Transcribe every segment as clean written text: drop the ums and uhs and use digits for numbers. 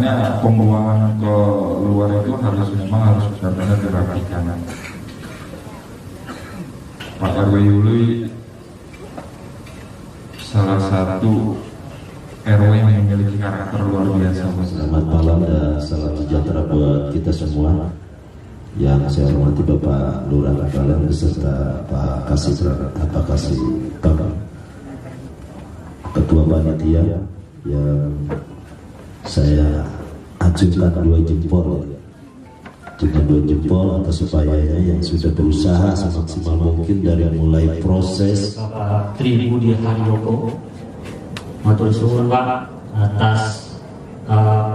makanya pembuangan ke luar itu memang harus benar-benar dirapikan. Pak RW Yuli salah satu RW yang memiliki karakter luar biasa. Selamat malam dan salam sejahtera buat kita semua. Yang saya hormati Bapak Lurah Kalian beserta Pak Kasih Bang, Ketua Panitia, yang saya acungkan dua jempol atas upayanya yang sudah berusaha semaksimal mungkin dari mulai proses Bapak Tri Budi Harjoko, matur suwun Pak atas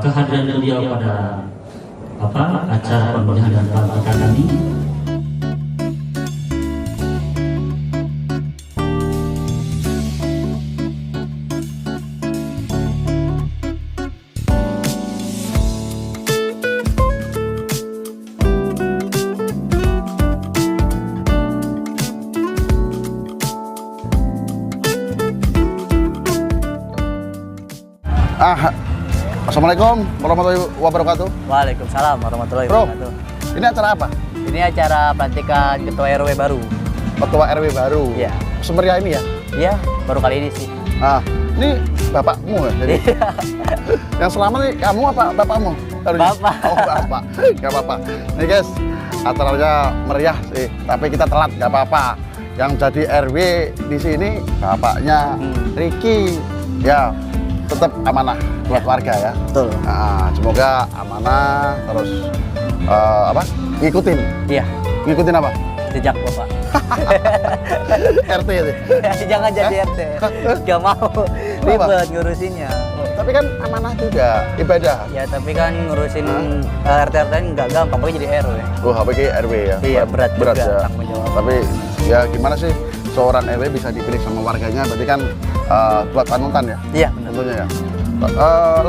kehadiran beliau pada acara pemilihan dan pelantikan ini. Assalamualaikum warahmatullahi wabarakatuh. Waalaikumsalam warahmatullahi Bro, wabarakatuh. ini acara apa? Ini acara pelantikan Ketua RW baru. Ketua RW baru. Iya. Semeriah ini ya? Iya, baru kali ini sih. Nah, ini bapakmu ya? Jadi yang selama nih kamu apa bapakmu? Bapak. Oh, bapak. Gak apa-apa. Nih guys, acaranya meriah sih, tapi kita telat gak apa-apa. Yang jadi RW di sini bapaknya Ricky. Ya, tetap amanah buat warga ya. Betul. Nah, semoga amanah terus ngikutin. Iya. Ngikutin apa? Jejak Bapak. RT itu. Jangan jadi RT. Gak mau. Ribet ngurusinnya. Tapi kan amanah juga, ibadah. Ya, tapi kan ngurusin RT-RT nggak gampang, apalagi jadi RW. Oh, apalagi RW ya. Iya, berat juga ya. tanggung jawab. Tapi ya gimana sih seorang RW bisa dipilih sama warganya? Berarti kan buat panutan ya. Iya, benar. Tentunya ya.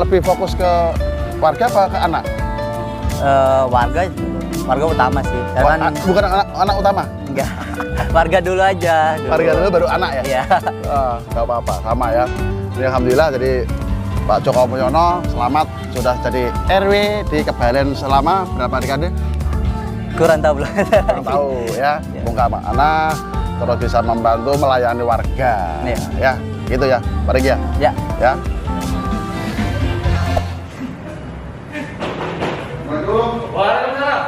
Lebih fokus ke warga apa ke anak? Warga utama sih. Karena Bukan anak utama. enggak. Warga dulu aja. Warga dulu baru anak ya. Iya. Gak apa-apa, sama ya. Ini alhamdulillah jadi Pak Joko Mulyono selamat sudah jadi RW di Kebalen selama berapa dekade? Kurang tahu belum. Kurang tahu ya. Bongkar amanah terus bisa membantu melayani warga. Iya. Ya, gitu ya. Pak Regi ya. Ya. Ya. Assalamualaikum. Waalaikumsalam.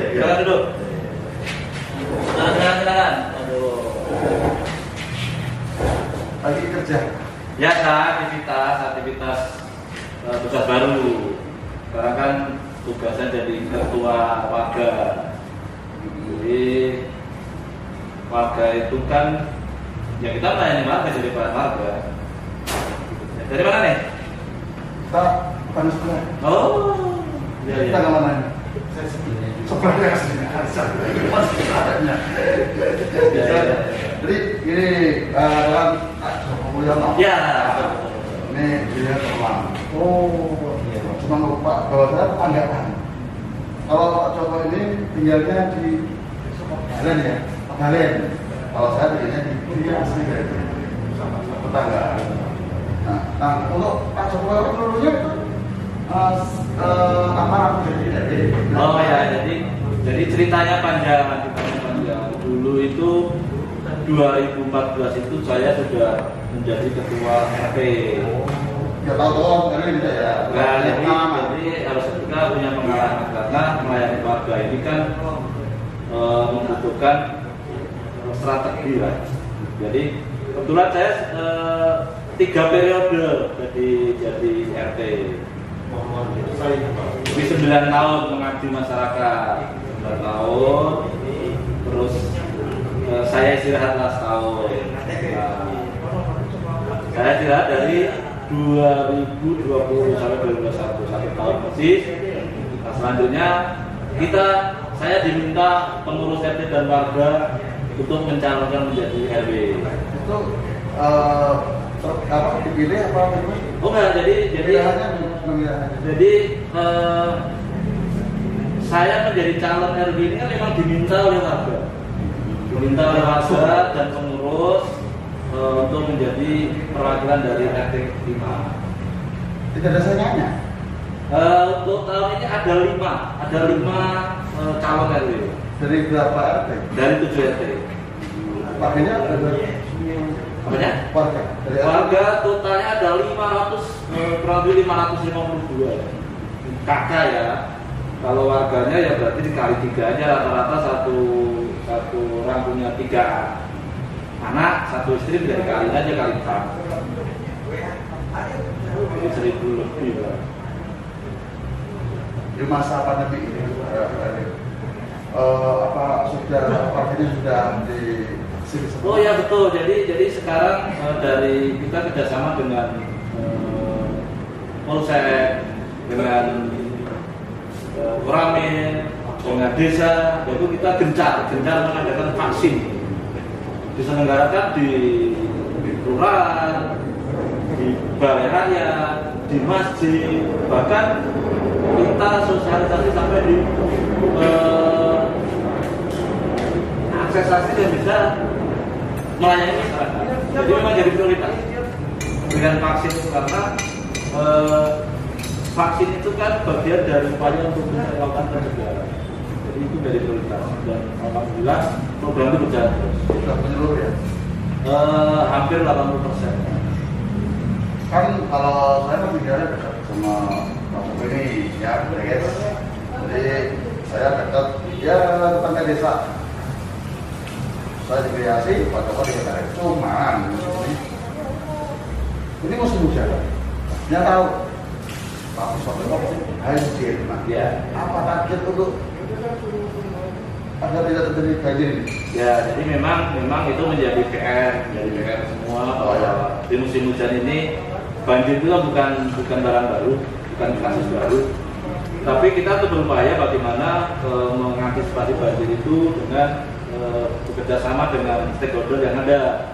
Silakan duduk. Silakan. Aduh. Lagi kerja. Biasa aktivitas tugas baru. Sekarang kan tugasnya jadi ketua warga. Jadi warga itu kan ya kita melayani warga jadi warga. Dari mana nih? Kita panas sebelah. Oh. Kita ke mana nih? Sebenarnya Jadi ini dalam Pak Joko Mulyono. Ya. Ini dia teman. Oh, cuma lupa bahwa saya tetanggaan. Kalau Pak Joko ini tinggalnya di Balen ya, Balen. Kalau saya tinggalnya di asli dari tetanggaan. Nah, untuk Pak Joko dulunya itu apa jadi? Oh ya, jadi ceritanya panjang. Dulu itu 2014 itu saya sudah menjadi ketua RT. Ya tahu ini bisa ya. Nah, jadi harus kita punya pengalaman karena melayani warga ini kan membutuhkan strategi lah. Jadi kebetulan saya 3 periode jadi RT. Lebih 9 tahun mengabdi masyarakat, 9 tahun, terus saya istirahatlah setahun. Saya istirahat dari 2020 sampai 2021, 1 tahun persis. Nah, selanjutnya saya diminta pengurus RT dan warga untuk mencalonkan menjadi RW. Itu apa dipilih apa gimana? Oh enggak, jadi saya menjadi calon RW ini kan memang diminta oleh warga dan pengurus untuk menjadi perwakilan dari RT 5. Tidak ada saingannya. Untuk tahun ini ada 5 calon RW. Dari berapa RT? Dari 7 RT. Warganya ada Apanya? warga. Dari Warga totalnya ada kurang lebih 552 kakak ya. Kalau warganya ya berarti dikali 3 aja, rata-rata satu orang punya 3 anak, 1 istri, bisa dikali aja kali 4. Jadi 1000 lebih lah. di masa pandemi ini apa sudah warganya sudah di sini semua? Oh ya betul. Jadi sekarang dari kita kerjasama dengan Polsek, dengan Koramil, dengan desa, yaitu kita gencar mengadakan vaksin. Diselenggarakan di kelurahan, di balai raya, di masjid, bahkan kita sosialisasi sampai di aksesasi yang bisa melayani masyarakat. Jadi memang jadi prioritas dengan vaksin itu karena vaksin itu kan bagian dari upaya untuk melakukan pencegahan. Jadi itu dari prioritas dan alhamdulillah program itu berjalan terus. Sudah menyeluruh ya? Hampir 80%. Kan kalau saya kan tinggalnya dekat sama kampung ini ya guys. Jadi saya dekat ya tetangga desa. Saya dikreasi Pak Joko di Kota cuman ini musim hujan. Dia tahu Pak Joko banjir. Nah, Ya. apa target untuk agar tidak terjadi banjir ini? Ya, jadi memang itu menjadi PR semua bahwa di musim hujan ini banjir itu bukan barang baru, bukan kasus baru. Tapi kita tuh berupaya bagaimana mengantisipasi banjir itu dengan bekerja sama dengan stakeholder yang ada,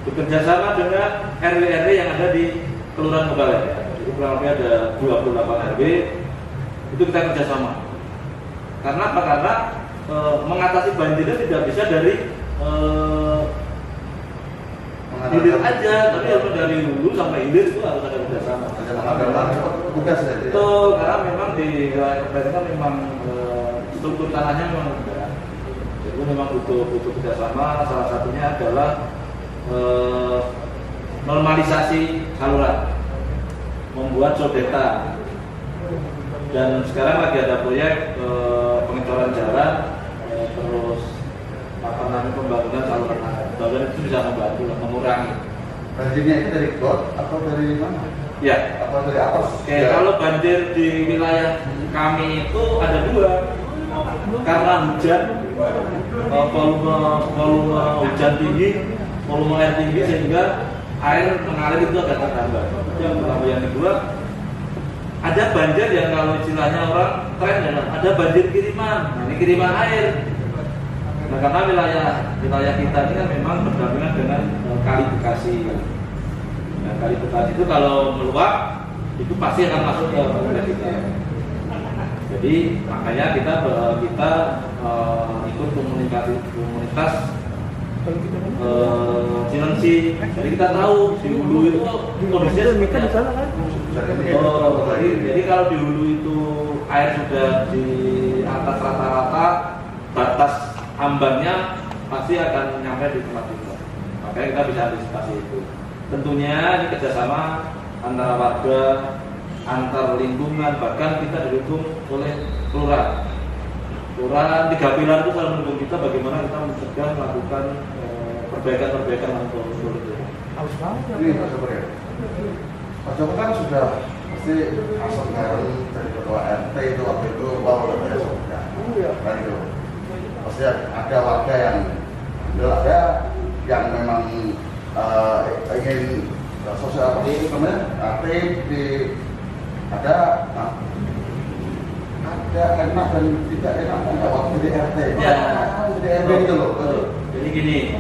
bekerja sama dengan RW yang ada di Kelurahan Kebalen. Jadi kurang lebih ada 28 RW itu kita kerjasama. Karena apa? Karena mengatasi banjir itu tidak bisa dari hilir aja, tapi harus dari hulu sampai hilir itu harus ada kerjasama. Tugas ya. Betul, karena memang di wilayah Kebalen kan memang struktur tanahnya memang rendah. Jadi memang butuh kerjasama. Salah satunya adalah normalisasi saluran, membuat sodetan. Dan sekarang lagi ada proyek pengecoran jalan, terus pembangunan saluran air. Saluran itu bisa membantu mengurangi. Banjirnya itu dari got atau dari mana? Ya. Atau dari atas? Oke, kalau banjir di wilayah kami itu ada 2. Karena hujan, volume hujan tinggi, volume air tinggi sehingga air mengalir itu agak terhambat. Yang pertama, yang kedua, ada banjir yang kalau istilahnya orang tren ya, ada banjir kiriman. Nah, ini kiriman air. Nah, karena wilayah kita ini kan memang berdampingan dengan Kali Bekasi. Nah, Kali Bekasi itu kalau meluap itu pasti akan masuk ke wilayah kita. Jadi makanya kita ikut komunitas Cilengsi. Jadi kita tahu di hulu itu kondisinya seperti apa. Jadi kalau di hulu itu air sudah di atas rata-rata batas ambangnya pasti akan nyampe di tempat itu. Makanya kita bisa antisipasi itu. Tentunya ini kerjasama antara warga, antar lingkungan, bahkan kita didukung oleh kelurahan. Kelurahan 3 pilar itu selalu mendukung kita bagaimana kita mencegah melakukan perbaikan untuk itu. Ini Pak Joko ya. Pak Joko kan sudah pasti asal bareng dari ketua RT itu waktu itu udah biasa sudah. Kan itu pasti ada warga yang memang ingin sosial ini kemudian aktif di ada enak dan tidak enak waktu di RT. Ya, di RW itu loh. Jadi gini,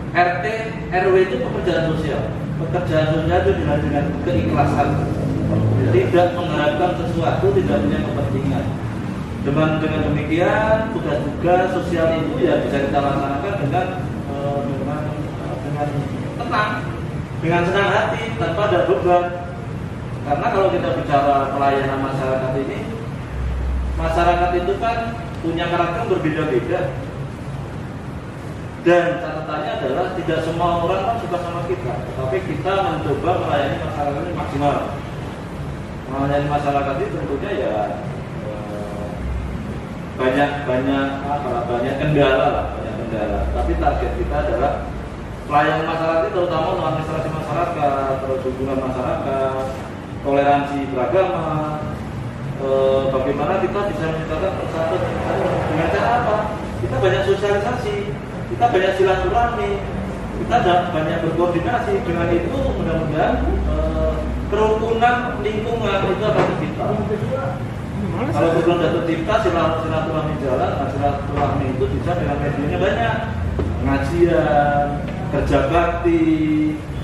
RT RW itu pekerjaan sosial itu dengan keikhlasan, tidak mengharapkan sesuatu, tidak punya kepentingan. Dengan demikian tugas-tugas sosial itu ya bisa kita laksanakan dengan tenang, dengan senang hati, tanpa ada beban. Karena kalau kita bicara pelayanan masyarakat ini, masyarakat itu kan punya karakter berbeda-beda. Dan catatannya adalah tidak semua orang kan suka sama kita, tetapi kita mencoba melayani masyarakat ini maksimal. Melayani masyarakat ini tentunya ya banyak kendala lah, banyak kendala. Tapi target kita adalah pelayanan masyarakat itu terutama untuk administrasi masyarakat, terus hubungan masyarakat, toleransi beragama. Bagaimana kita bisa menciptakan persatuan dengan cara apa? Kita banyak sosialisasi, kita banyak silaturahmi, kita banyak berkoordinasi. Dengan itu mudah-mudahan kerukunan lingkungan itu akan tercipta. Kalau kerukunan sudah tercipta, silaturahmi jalan. Nah, silaturahmi itu bisa dengan medianya banyak, pengajian, kerja bakti,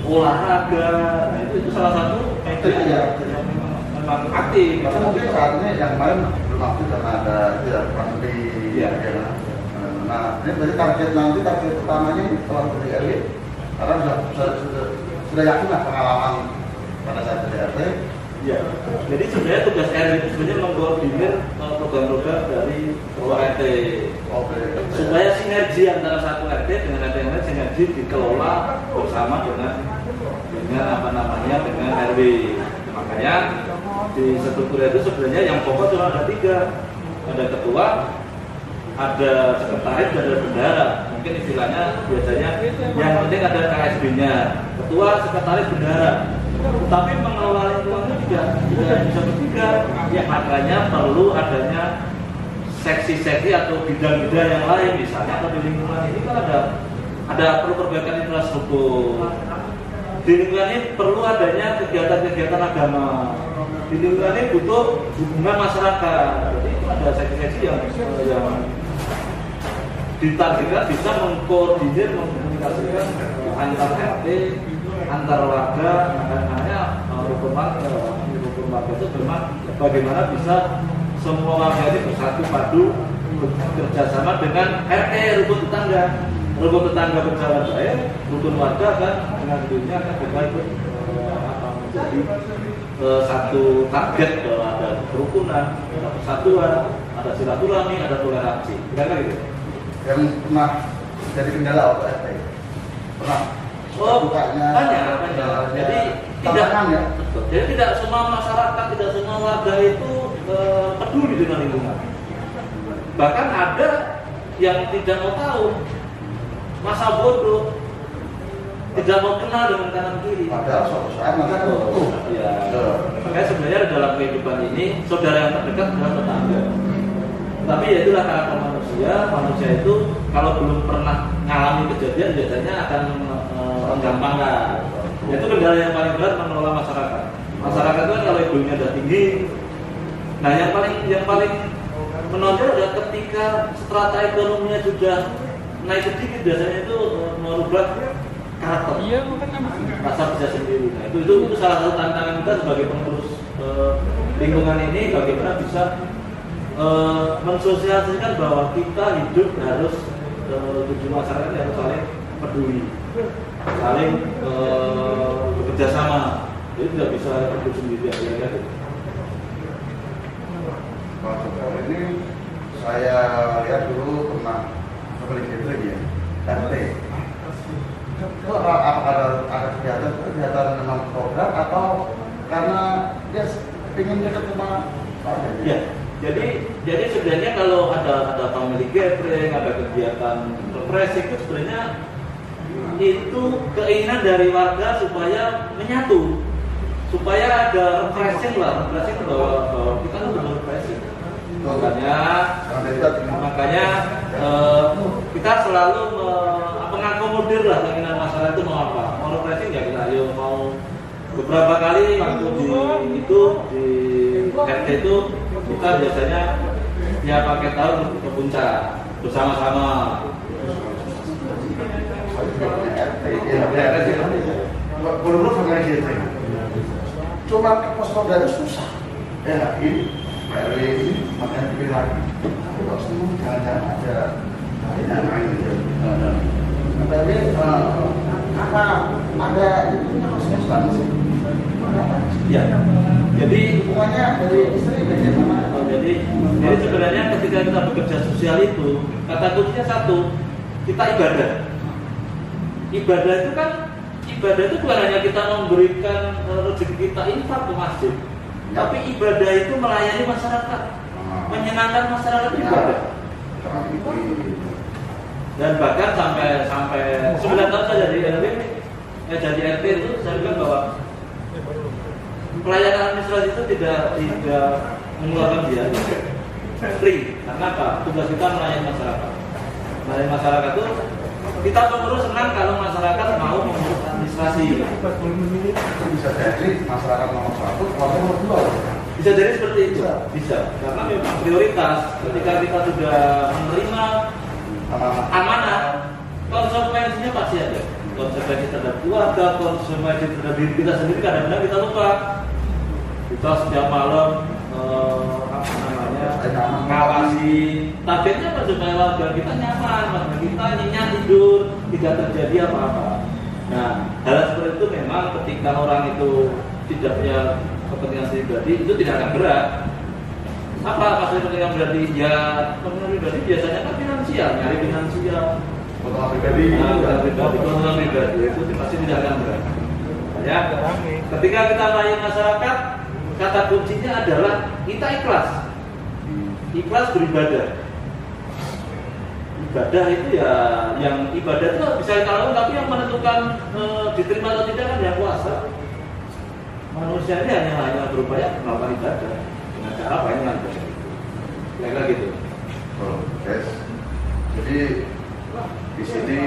olahraga. Nah, itu salah satu media yang memang aktif. Karena mungkin saat ini yang kemarin belum aktif karena ada tidak kurang lebih. Ya. Nah, ini berarti target utamanya kalau dari RW, karena sudah yakin lah pengalaman pada saat dari RT. Ya, jadi sebenarnya tugas RW itu sebenarnya mengkoordinir program-program dari RT. Supaya sinergi antara satu RT dengan RT yang lain, sinergi dikelola bersama dengan dengan RW. Makanya di struktur itu sebenarnya yang pokok cuma ada 3, ada ketua, ada sekretaris, dan ada bendahara. Mungkin istilahnya biasanya yang penting ada KSB-nya, ketua, sekretaris, bendahara. Tapi pengelola lingkungan itu tidak bisa bertiga. Ya, makanya perlu adanya seksi-seksi atau bidang-bidang yang lain. Misalnya atau di lingkungan ini kan ada perlu perbaikan infrastruktur. Di lingkungan ini perlu adanya kegiatan-kegiatan agama. Di lingkungan ini butuh hubungan masyarakat. Jadi itu ada seksi-seksi yang ditargetkan bisa mengkoordinir, mengkomunikasikan antar RT, antar warga. Makanya rukun warga itu memang bagaimana bisa semua warga ini bersatu padu bekerjasama dengan RT, rukun tetangga. Rukun tetangga berjalan baik, rukun warga kan dengan dirinya akan berbaik menjadi satu target bahwa ada kerukunan, ada persatuan, ada silaturahmi, ada toleransi. Kira-kira gitu. Yang pernah jadi kendala untuk RT? Pernah? Banyak. Jadi tidak semua masyarakat, tidak semua warga itu peduli dengan lingkungan. Bahkan ada yang tidak mau tahu, masa bodoh, tidak mau kenal dengan kanan kiri. Padahal suatu saat mereka butuh. Ya. Makanya sebenarnya dalam kehidupan ini saudara yang terdekat adalah tetangga. Tapi ya itulah karakter manusia. Manusia itu kalau belum pernah mengalami kejadian biasanya akan menggampangkan. Itu kendala yang paling berat mengelola masyarakat. Masyarakat itu kan kalau egonya udah tinggi. Nah, yang paling menonjol adalah ketika strata ekonominya sudah naik sedikit, biasanya itu merubah karakter. Iya, rasa bisa sendiri. Nah, itu salah satu tantangan kita sebagai pengurus lingkungan ini, bagaimana bisa mensosialisasikan bahwa kita hidup harus tujuan masyarakat harus saling peduli, saling bekerja sama. Jadi tidak bisa hidup sendiri aja. Kalau ini saya lihat dulu pernah memiliki itu ya, RT. Itu apakah ada kegiatan memang program atau karena dia ingin dekat sama Pak? Ya, jadi sebenarnya kalau ada family gathering, ada kegiatan represi itu sebenarnya itu keinginan dari warga supaya menyatu, supaya ada refreshing bahwa kita kan perlu refreshing. Makanya kita selalu mengakomodir lah keinginan masyarakat itu mau apa, mau refreshing ya kita ayo mau. Beberapa kali waktu di RT itu kita biasanya ya pakai tahun ke puncak bersama-sama. Belum sama gitu. Cuma ke pos itu susah. Ya ini Pak RW ini makanya pilih lagi. Tapi kok semua jangan-jangan ada yang lain gitu. Pak RW apa ada itu maksudnya suami sih? Ya. Jadi Hubungannya dari istri bagaimana? jadi sebenarnya ketika kita bekerja sosial itu kata kuncinya satu, kita ibadah. Ibadah itu bukan hanya kita memberikan rezeki kita infak ke masjid, tapi ibadah itu melayani masyarakat, menyenangkan masyarakat itu ibadah. Dan bahkan sampai 9 tahun saya jadi RT itu saya bilang bahwa pelayanan administrasi itu tidak mengeluarkan biaya, free. Karena apa? Tugas kita melayani masyarakat. Melayani masyarakat itu kita pengurus senang kalau masyarakat mau mengurus administrasi. Bisa jadi masyarakat nomor 1, kalau nomor 2. Bisa jadi seperti itu. Bisa. Karena memang prioritas ketika kita sudah menerima amanah, konsekuensinya pasti ada. Konsekuensi terhadap keluarga, konsekuensi terhadap diri kita sendiri. Kadang-kadang kita lupa. Kita setiap malam ngawasi targetnya apa supaya warga kita nyaman, warga kita nyenyak tidur, tidak terjadi apa-apa. Nah, hal seperti itu memang ketika orang itu tidak punya kepentingan pribadi itu tidak akan berat. Apa maksudnya kepentingan pribadi? Ya kepentingan pribadi biasanya kan finansial, nyari finansial. Kepentingan pribadi, kepentingan pribadi itu pasti tidak akan berat. Ya, ketika kita melayani masyarakat, kata kuncinya adalah kita ikhlas beribadah. Ibadah itu ya, yang ibadah itu bisa kita lakukan, tapi yang menentukan diterima atau tidak kan yang kuasa. Manusia ini hanya berupaya melakukan ibadah dengan cara banyak kayak gitu. Oh, guys. Jadi di sini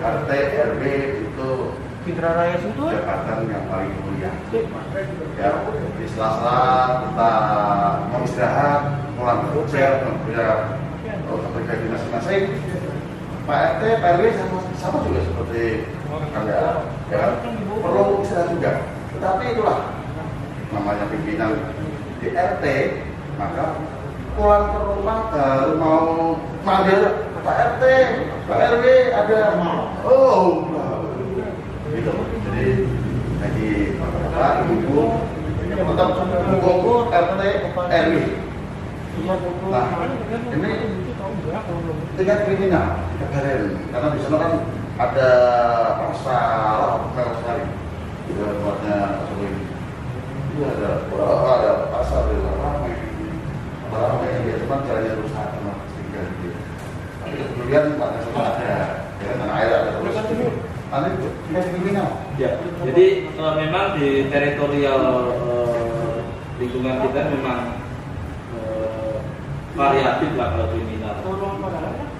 RT RW itu Fitra Raya itu jabatan yang paling mulia. Ya, di sela-sela kita mau istirahat, pulang kerja, kerja pribadi masing-masing. Pak RT, Pak RW sama juga seperti Anda, ya perlu istirahat juga. Tetapi itulah namanya pimpinan di RT, maka pulang ke rumah baru mau manggil Pak RT, Pak RW ada gitu. Jadi bapak ibu tetap mendukung RT RW. Nah, ini tingkat kriminal, karena di sana kan ada masalah sekali. Buatnya ini. Iya ada pasar di ramai dia cuma jalannya rusak sama sehingga gitu. Tapi kemudian pada semua ada tanah air ada terus. Ya, jadi memang di teritorial lingkungan kita memang variatif lah kalau kriminal.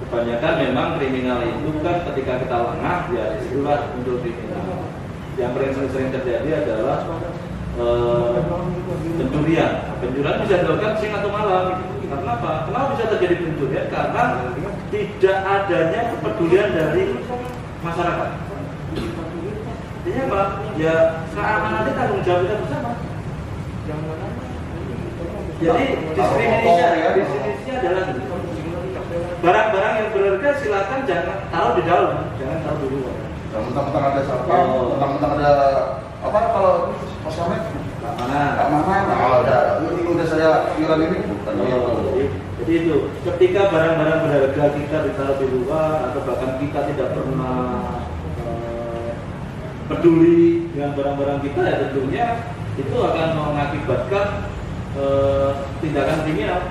Kebanyakan memang kriminal itu kan ketika kita lengah ya disitulah untuk kriminal. Yang paling sering terjadi adalah pencurian. Pencurian bisa dilakukan siang atau malam. Karena apa? Kenapa bisa terjadi pencurian? Karena tidak adanya kepedulian dari masyarakat. Artinya apa? Ya keamanan itu tanggung jawab kita bersama. Jadi definisinya adalah barang-barang yang berharga silakan jangan taruh di dalam, jangan taruh di luar. Mentang-mentang ada satpam, mentang-mentang ada apa kalau Mas Samet? Keamanan. Kalau ada ini udah saya pikiran ini bukan Jadi itu ketika barang-barang berharga kita ditaruh di luar atau bahkan kita tidak pernah peduli dengan barang-barang kita, ya tentunya itu akan mengakibatkan tindakan kriminal.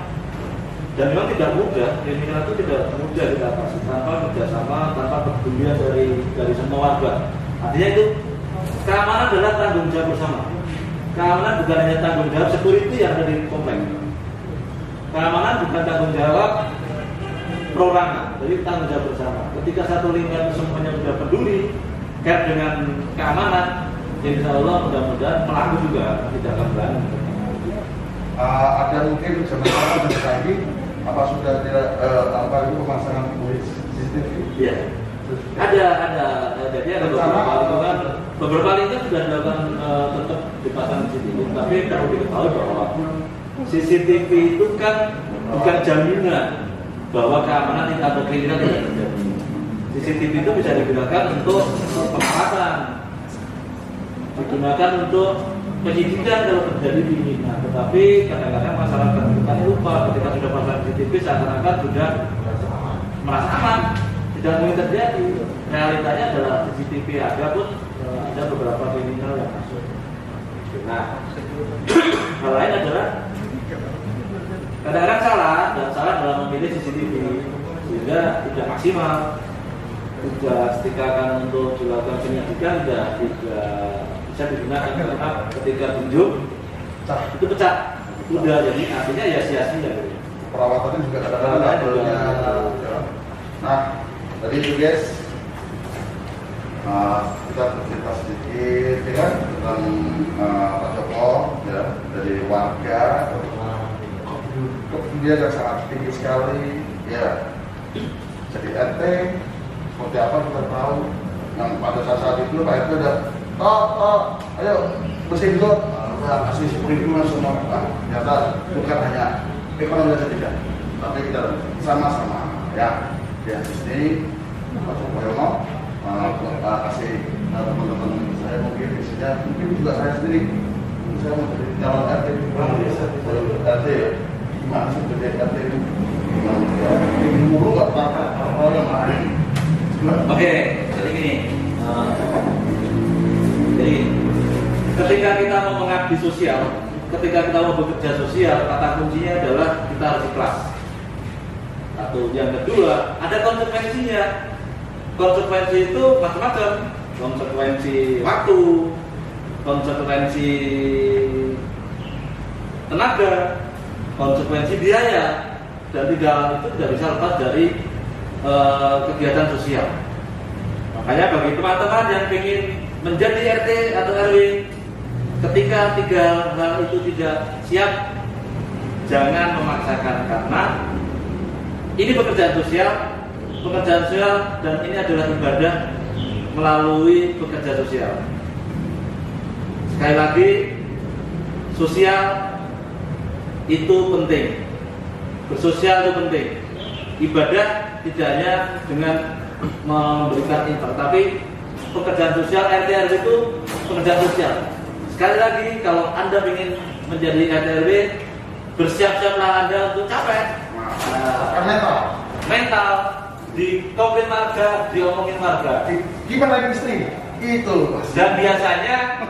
Dan memang tidak mudah, kriminal itu tidak mudah diatasi tanpa kerjasama, tanpa kepedulian dari semua warga. Artinya itu keamanan adalah tanggung jawab bersama. Keamanan bukan hanya tanggung jawab security yang ada di komplek. Keamanan bukan tanggung jawab perorangan, jadi tanggung jawab bersama. Ketika satu lingkungan semuanya sudah peduli kait dengan keamanan, insya Allah mudah-mudahan pelaku juga tidak akan berani. Ada mungkin sebenarnya lagi apa sudah tidak apa itu pemasangan CCTV? Iya. Ada. Jadi ada beberapa lingkungan sudah dilakukan tetap dipasang CCTV, tapi perlu diketahui bahwa CCTV itu kan bukan jaminan bahwa keamanan atau kriminal tidak terjadi. CCTV itu bisa digunakan untuk pengawasan, digunakan untuk penyidikan kalau terjadi kriminal. Tetapi kadang-kadang masyarakat kita lupa ketika sudah pasang CCTV seakan-akan sudah merasa aman, tidak mungkin terjadi. Realitanya adalah CCTV ada pun ada beberapa kriminal yang masuk. Nah, hal lain adalah kadang-kadang salah dalam memilih CCTV sehingga tidak maksimal, tidak setikakan untuk dilakukan penyidikan, tidak bisa digunakan karena ketika tunjuk itu pecah, udah jadi artinya ya sia-sia. Perawatannya juga kadang-kadang nggak perlunya. Nah, tadi itu guys, kita bercerita sedikit ya kan tentang Pak Joko ya, dari warga kemudian yang sangat tinggi sekali ya, jadi RT seperti apa kita tahu. Yang pada saat itu Pak RT udah ayo bersih dulu, kasih perizinan semua. Ternyata bukan hanya ekonomi saja tidak, tapi kita sama-sama ya di sini Pak Joko kasih teman-teman saya mungkin isinya, mungkin juga saya sendiri, saya mau jadi calon RT RT ya, gimana sih jadi RT itu gimana ya, ini mulu nggak apa-apa yang lain. Oke, jadi gini, jadi ketika kita mau mengabdi sosial, ketika kita mau bekerja sosial, kata kuncinya adalah kita harus ikhlas. Satu, yang kedua ada konsekuensinya. Konsekuensi itu macam-macam, konsekuensi waktu, konsekuensi tenaga, konsekuensi biaya, dan itu tidak bisa lepas dari kegiatan sosial. Makanya bagi teman-teman yang ingin menjadi RT atau RW, ketika tiga hal itu tidak siap, jangan memaksakan karena ini pekerjaan sosial dan ini adalah ibadah melalui pekerja sosial. Sekali lagi, sosial itu penting, bersosial itu penting. Ibadah tidak hanya dengan memberikan infak, tapi pekerjaan sosial RT RW itu pekerjaan sosial. Sekali lagi, kalau Anda ingin menjadi RT RW, bersiap-siaplah Anda untuk capek. Mental di komplain warga, diomongin warga. Gimana lagi istri? Itu. Dan biasanya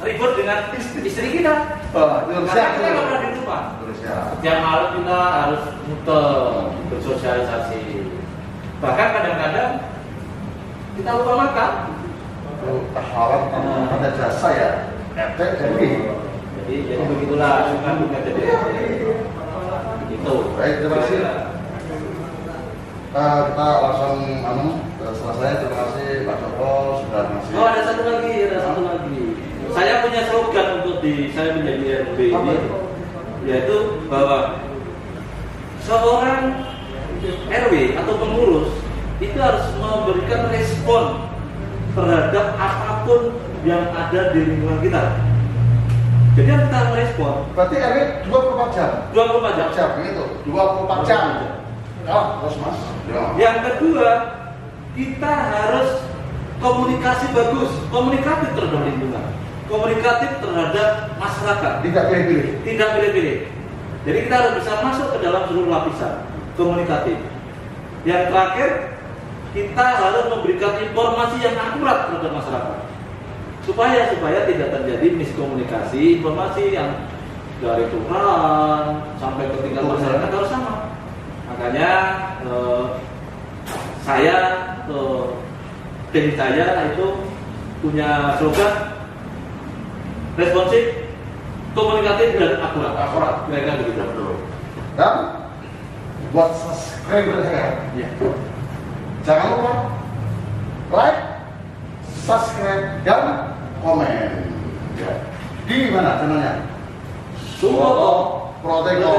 ribut dengan istri kita. Karena kita nggak pernah di rumah. Setiap malam kita harus muter bersosialisasi. Bahkan kadang-kadang kita lupa makan. Pahlawan ada jasa ya. RT jadi begitulah suka duka jadi itu. Baik, terima kasih. Kita langsung selesai. Terima kasih Pak Joko sudah ngasih. Oh, ada satu lagi. Saya punya slogan untuk saya menjadi RB ini, yaitu bahwa seorang RW atau pengurus itu harus memberikan respon terhadap apapun yang ada di lingkungan kita. Jadi yang kita merespon. Berarti RW 24 jam. 24 jam. Itu 24 jam. Terus Mas. Yang kedua, kita harus komunikasi bagus, komunikatif terhadap lingkungan, komunikatif terhadap masyarakat. Tidak pilih-pilih. Jadi kita harus bisa masuk ke dalam seluruh lapisan komunikatif. Yang terakhir, kita harus memberikan informasi yang akurat terhadap masyarakat, supaya tidak terjadi miskomunikasi informasi yang dari Tuhan sampai ke tingkat masyarakat harus sama. Makanya tim saya itu punya slogan responsif, komunikatif dan akurat. Kira-kira begitu. Dan buat subscriber saya, jangan lupa like, subscribe dan komen. Di mana channelnya? Suwoto Protego.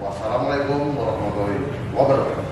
Wassalamualaikum warahmatullahi wabarakatuh.